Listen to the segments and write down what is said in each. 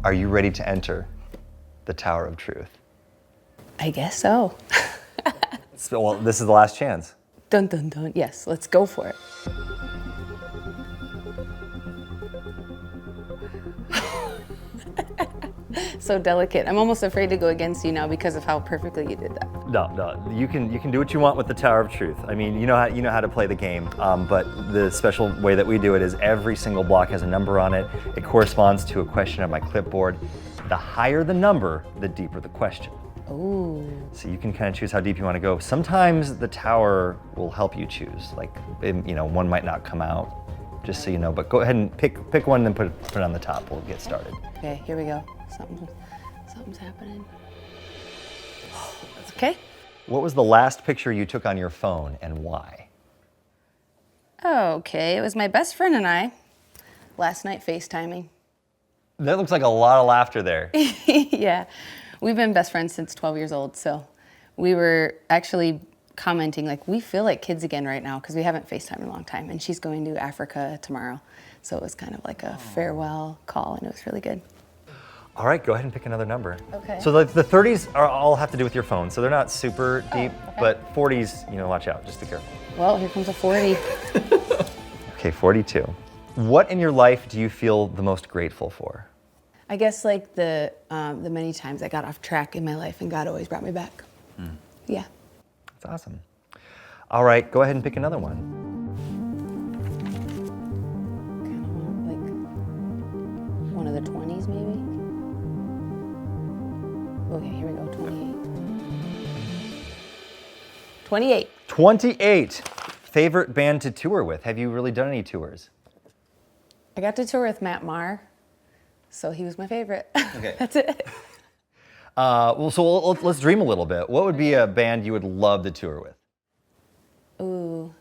Are you ready to enter the Tower of Truth? I guess so. So, well, this is the last chance. Dun dun dun. Yes, let's go for it. So delicate. I'm almost afraid to go against you now because of how perfectly you did that. No, you can do what you want with the Tower of Truth. I mean, you know how to play the game, but the special way that we do it is every single block has a number on it. It corresponds to a question on my clipboard. The higher the number, the deeper the question. Ooh. So you can kind of choose how deep you want to go. Sometimes the tower will help you choose. Like, one might not come out, just so you know. But go ahead and pick one and then put it on the top. We'll get started. Okay, here we go. Something's happening. Okay. What was the last picture you took on your phone and why? Okay, it was my best friend and I last night FaceTiming. That looks like a lot of laughter there. Yeah, we've been best friends since 12 years old, so we were actually commenting, like, we feel like kids again right now because we haven't FaceTimed in a long time, and she's going to Africa tomorrow, so it was kind of like a farewell call, and it was really good. All right, go ahead and pick another number. Okay. So the 30s all have to do with your phone, so they're not super deep, okay. But 40s, watch out, just be careful. Well, here comes a 40. Okay, 42. What in your life do you feel the most grateful for? I guess like the many times I got off track in my life and God always brought me back. Yeah. That's awesome. All right, go ahead and pick another one. Kind of want like one of the 20s maybe. Okay, here we go, 28. 28. Favorite band to tour with? Have you really done any tours? I got to tour with Matt Maher, so he was my favorite. Okay. That's it. So let's dream a little bit. What would be a band you would love to tour with? Ooh.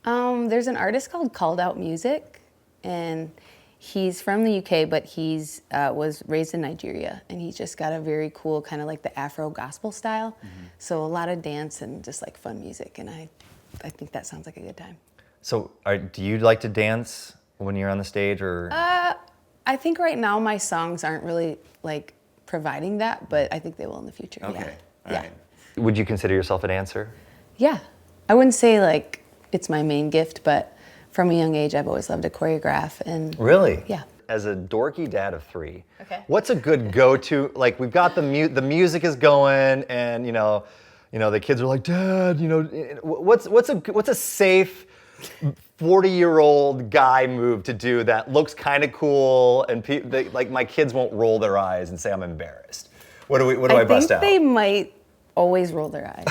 There's an artist called Called Out Music, and he's from the UK, but he's was raised in Nigeria, and he's just got a very cool kind of like the Afro gospel style. So a lot of dance and just like fun music, and I think that sounds like a good time. So do you like to dance when you're on the stage, or? I think right now my songs aren't really like providing that, but I think they will in the future. Okay. Yeah. All right. Would you consider yourself a dancer? Yeah. I wouldn't say like it's my main gift, but from a young age I've always loved to choreograph and. Really? Yeah. As a dorky dad of 3, okay, what's a good go-to? Like, we've got the music is going, and the kids are like, Dad, what's a safe 40-year-old guy move to do that looks kind of cool, and like my kids won't roll their eyes and say I'm embarrassed. What do I bust out? I think they might always roll their eyes.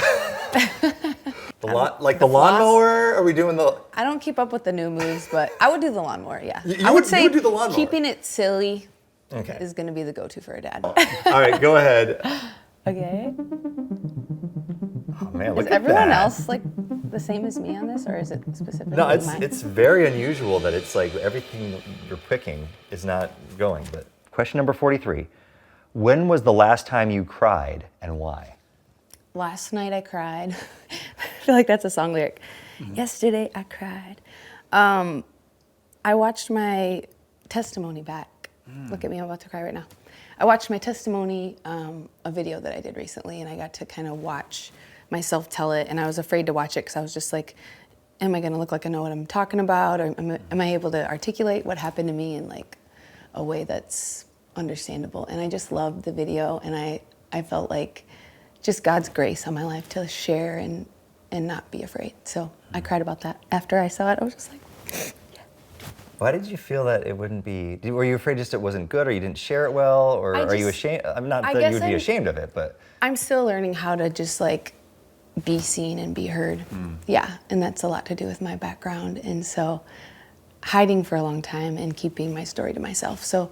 The lawnmower? Are we doing the? I don't keep up with the new moves, but I would do the lawnmower. Yeah, I would say do the lawnmower. Keeping it silly Okay. is going to be the go-to for a dad. All right, go ahead. Okay. Oh man, look Is at everyone that. else like the same as me on this, or is it specifically No, mine? it's very unusual that it's like everything you're picking is not going. But question number 43: when was the last time you cried and why? Last night I cried. I feel like that's a song lyric. Yesterday I cried. I watched my testimony back. Look at me, I'm about to cry right now. I watched my testimony, a video that I did recently, and I got to kind of watch myself tell it, and I was afraid to watch it because I was just like, am I gonna look like I know what I'm talking about, or am I able to articulate what happened to me in like a way that's understandable? And I just loved the video, and I felt like just God's grace on my life to share and not be afraid. So I cried about that. After I saw it, I was just like, yeah. Why did you feel that it wouldn't be? Were you afraid just it wasn't good, or you didn't share it well, or are you ashamed? I'm not that you would be ashamed of it, but I'm still learning how to just like be seen and be heard. Yeah, and that's a lot to do with my background, and so hiding for a long time and keeping my story to myself. So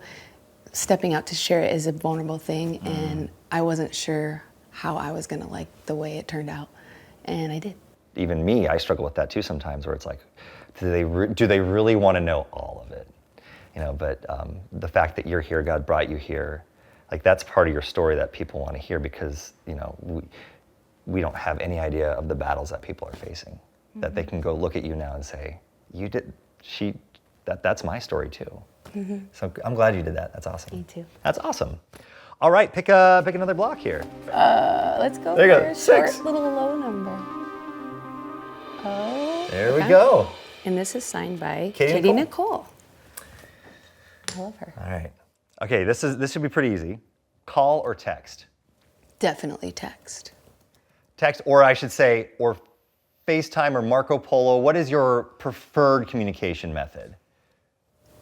stepping out to share it is a vulnerable thing, and I wasn't sure how I was gonna like the way it turned out, and I did. Even me, I struggle with that too sometimes, where it's like, do they really want to know all of it? But the fact that you're here, God brought you here, like that's part of your story that people want to hear, because we don't have any idea of the battles that people are facing. That they can go look at you now and say, that's my story too. So I'm glad you did that. That's awesome. Me too. That's awesome. All right, pick another block here. Let's go There you for go. a 6. short little low number. Oh. There we okay. go. And this is signed by Katie Katie Nicole. Nicole. I love her. All right. Okay, this should be pretty easy. Call or text? Definitely text. Text, or I should say, or FaceTime or Marco Polo. What is your preferred communication method?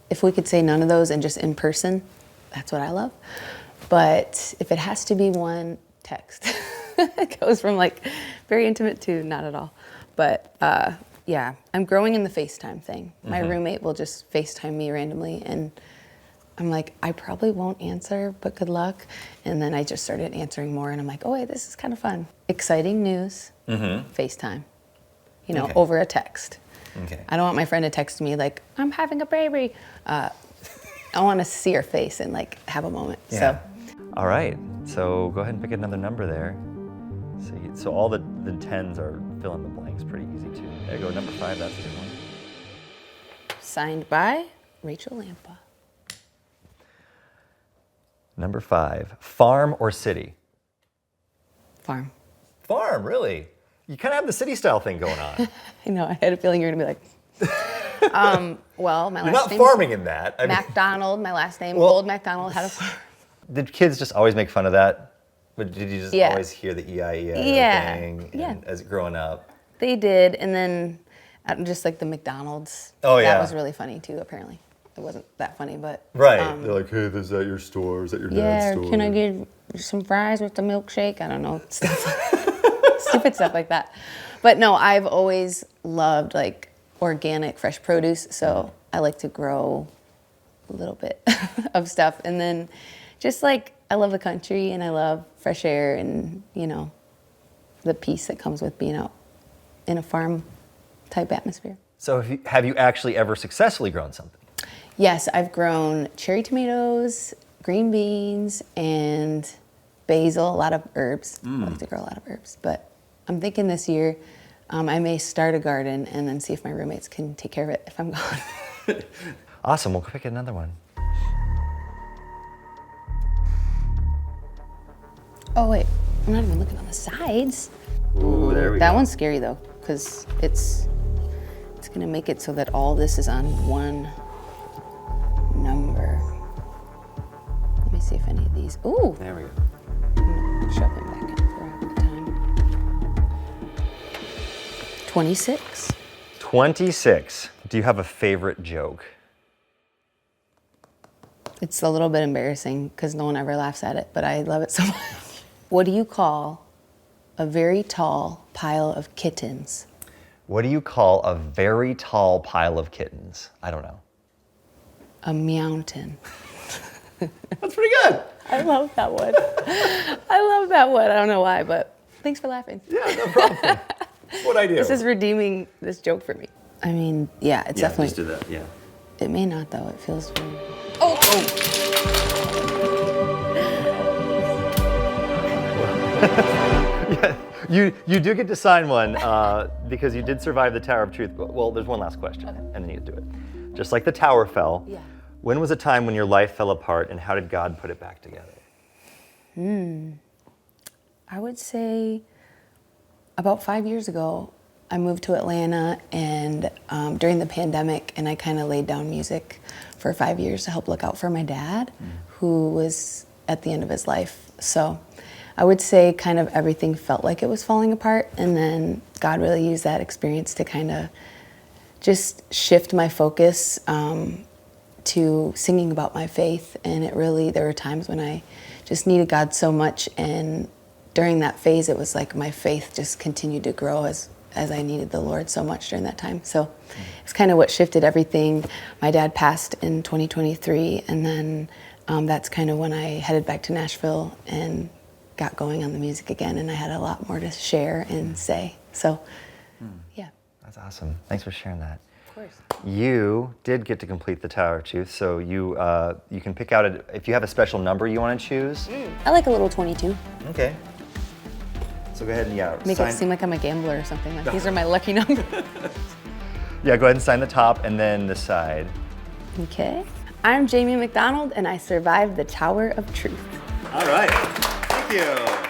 If we could say none of those and just in person, that's what I love. But if it has to be one, text. It goes from like very intimate to not at all. But yeah, I'm growing in the FaceTime thing. My roommate will just FaceTime me randomly, and I'm like, I probably won't answer, but good luck. And then I just started answering more, and I'm like, oh wait, this is kind of fun. Exciting news, FaceTime, Okay. over a text. Okay. I don't want my friend to text me like, I'm having a baby. I want to see her face and like have a moment. Yeah. So All right. So go ahead and pick another number there. So all the 10s are fill in the blanks pretty easy too. There you go. Number 5. That's a good one. signed by Rachel Lampa. Number 5. Farm or city? Farm. Farm, really? You kind of have the city style thing going on. I know, I had a feeling you were gonna be like, well, my You're last not name farming in that. I mean, MacDonald, my last name, Well- Old MacDonald had a farm. did kids just always make fun of that? But did you just Yeah. always hear the E-I-E-I-O Yeah. thing Yeah. as growing up? They did, and then just like the McDonald's. Oh, yeah. That was really funny too, apparently. It wasn't that funny, but. Right. They're like, hey, is that your store? Is that your dad's Yeah, store? or can I get some fries with the milkshake? I don't know, stuff, stupid stuff like that. But no, I've always loved like organic, fresh produce, so I like to grow a little bit of stuff. And then just like, I love the country and I love fresh air and, the peace that comes with being out in a farm type atmosphere. So have you actually ever successfully grown something? Yes, I've grown cherry tomatoes, green beans, and basil, a lot of herbs. I like to grow a lot of herbs. But I'm thinking this year I may start a garden and then see if my roommates can take care of it if I'm gone. Awesome, we'll pick another one. Oh, wait, I'm not even looking on the sides. Ooh, there we go. That one's scary though, because it's gonna make it so that all this is on one number. Let me see if any of these, ooh, There we go. I'm gonna shove it back in for a good time. 26. 26. Do you have a favorite joke? It's a little bit embarrassing because no one ever laughs at it, but I love it so much. What do you call a very tall pile of kittens? What do you call a very tall pile of kittens? I don't know. A mountain. That's pretty good. I love that one. I love that one. I don't know why, but thanks for laughing. Yeah, no problem. What'd I do? This is redeeming this joke for me. I mean, yeah, it's definitely. Just do that, yeah. It may not though. It feels very. Yeah, you do get to sign one because you did survive the Tower of Truth. Well, there's one last question, and then you do it. Just like the tower fell, Yeah. when was a time when your life fell apart, and how did God put it back together? I would say about 5 years ago, I moved to Atlanta, and during the pandemic, and I kind of laid down music for 5 years to help look out for my dad, who was at the end of his life. So I would say kind of everything felt like it was falling apart, and then God really used that experience to kind of just shift my focus to singing about my faith. And there were times when I just needed God so much, and during that phase, it was like my faith just continued to grow as I needed the Lord so much during that time. So it's kind of what shifted everything. My dad passed in 2023, and then that's kind of when I headed back to Nashville and got going on the music again, and I had a lot more to share and say. So, yeah. That's awesome. Thanks for sharing that. Of course. You did get to complete the Tower of Truth, so you can pick out if you have a special number you want to choose. I like a little 22. Okay. So go ahead and Make sign. it seem like I'm a gambler or something. Like these are my lucky numbers. Yeah, go ahead and sign the top and then the side. Okay. I'm Jamie MacDonald, and I survived the Tower of Truth. All right. Thank you.